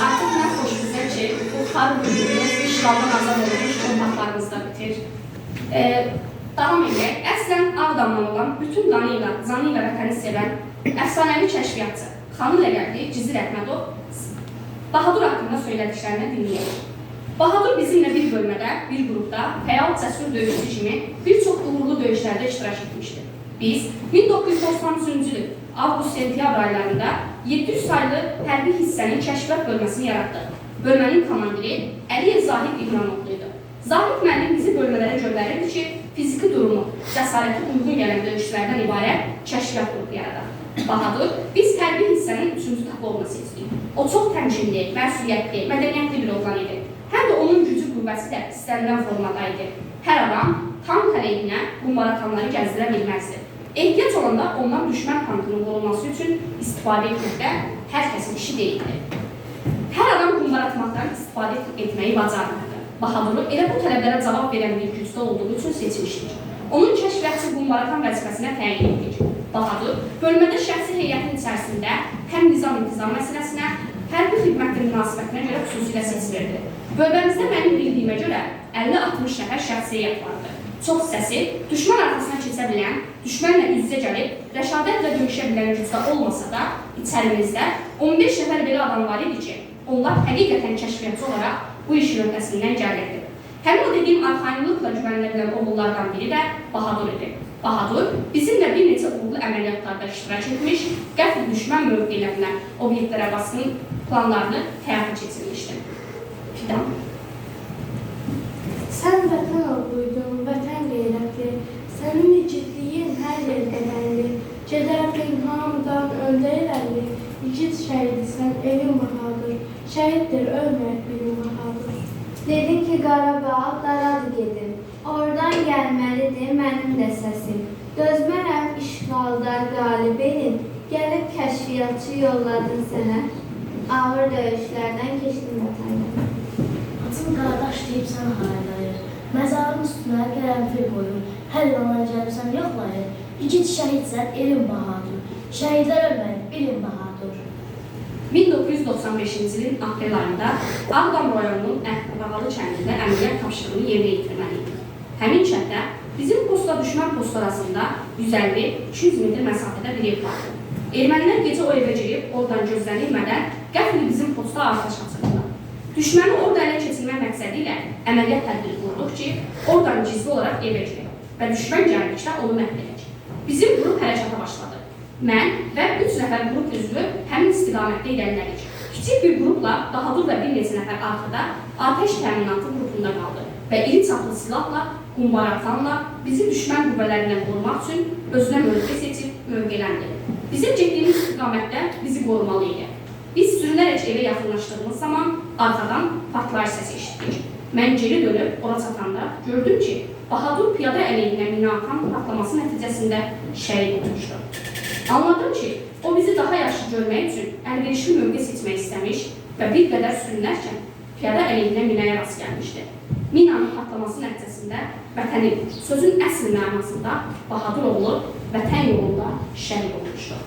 Artıq mən xoşumuzda ki, bu xar bölümümüz işğaldan azad olmuş torpaqlarımızda bitir. Davam edək. Əslən Ağdamdan olan bütün qanıyla, zanıyla vətəni sevən əfsanəvi kəşfiyyatçı xanım ləqəbli Cizir Əhmədov Bahadur haqqında söylədiklərini dinləyək. Bahadur bizimlə bir bölmədə, bir qrupda fəal cəsur döyüşçü kimi bir çox uğurlu döyüşlərdə iştirak etmişdir. Biz 1993-cü il avqust-sentyabr aylarında 700 saylı hərbi hissənin kəşfiyyat bölməsini yaratdıq. Bölmənin komandiri Əliyev Zahid İbramovlu idi. Zahid müəllim bizi bölmələrə göndərirdi ki, fiziki durumu, cəsarəti uyğun gələn döyüşlərdən ibarət kəşfiyyat qrupu yaradaq. Bahadur, biz hərbi hissənin 3-cü tabloğunu seçdik. O çox təmkinli, məsuliyyətli, mədəniyyətli bir oğlan idi. Həm də onun gücü qüvvəsi də istənilən formada idi. Hər adam tank əleyhinə bu maratonları gəzdirə bilməzdi. Ehtiyac olanda ondan düşmən tankının qorunması üçün istifadə etməkdə hər kəsin işi deyildi. Hər adam qumbar atmaqdan istifadə etməyi bacarmırdı. Bahaduru elə bu tələblərə cavab verən bir gücdə olduğu üçün seçmişdik. Onun kəşfiyyatçı qumbaratan vəzifəsinə təyin etdik. Bahadur, bölmədə şəxsi heyətin içərisində həm nizam-intizam məsələsinə, hərbi xidmətin münasibətinə görə xüsusilə seçilirdi. Bölməmizdə mənim bildiyimə görə 50-60 nəfər şəxsi heyət vardı. Çox səsi, düşmən arxasına keçə bilən, düşmənlə üz-üzə gəlib, rəşadətlə döyüşə bilən gücdə olmasa da, içərimizdə 15 nəfər belə adam var idi ki, onlar həqiqətən kəşfiyyatçı olaraq bu işin öhdəsindən gəlirdi. Həmin o dediyim arxayınlıqla güvənilə bilən oğullardan biri də Bahadur idi. Bahadur bizimlə bir neçə uğurlu əməliyyatlarda iştirak etmiş, qəfil düşmən mövqelərinə, obyektlərə basqın planlarını həyata keçirmişdi. Fidan. Sən vətən oğluydun, vətən qeyrətli, sənin igidliyin hər yer qədərli, gedərdin hamıdan öndə irəli, igid şəhidisən, evin bahadır, şəhiddir ölməyək birin bahadır. Dedin ki, Qarabağ daradı gedim, oradan gəlməlidir mənim də səsim. Dözmərəm işğalda qalib elin, gəlib kəşfiyyatçı yolladın sənə, ağır döyüşlərdən keçdim vətənlə. Atın qardaş deyib sənə haylayır, məzarın üstünə qərənfil qoyur, hər yana gəlsən yoxlayır, igid şəhidsən, elin bahadır, şəhidlər ölməyib, bilin bahadır. 1995-ci ilin aprel ayında Ağdam rayonunun Əhvəqalı kəndində əməliyyat tapşırığını yerinə yetirməli idi. Həmin kənddə bizim postla düşmən postu arasında 150-200 metr məsafədə bir ev vardı. Ermənilər gecə o evə girib, oradan gözlənilmədən qəfil bizim posta atəş açırdılar. Düşməni orada ələ keçirmək məqsədi ilə əməliyyat tədbiri qurduq ki, oradan gizli olaraq evə girib və düşmən gəldikdə onu məhv edək. Bizim qrup hərəkata başladı. Mən və 3 nəfər qrup üzvü həmin istiqamətdə irəlilədik. Kiçik bir qrupla Bahadur və bir neçə nəfər arxada atəş təminatı qrupunda qaldı və iri çaplı silahla, qumbaratanla bizi düşmən qüvvələrindən qorumaq üçün özünə mövqe seçib mövqələndi. Bizim getdiyimiz istiqamətdə bizi qorumalı idi. Biz sürünərək evə yaxınlaşdığımız zaman arxadan partlayış səsi eşitdik. Mən geri dönüb ora çatanda gördüm ki, Bahadur piyada əleyhinə mina atan partlaması nəticəsində şəhid olmuşdu. Anladım ki, o bizi daha yaxşı görmək üçün əlverişli mövqe seçmək istəmiş və bir qədər sürünərkən piyada əleyhinə minaya rast gəlmişdi. Minanın partlaması nəticəsində vətənin sözün əsl mənasında Bahadur oğlu vətən yolunda şəhid olmuşdu.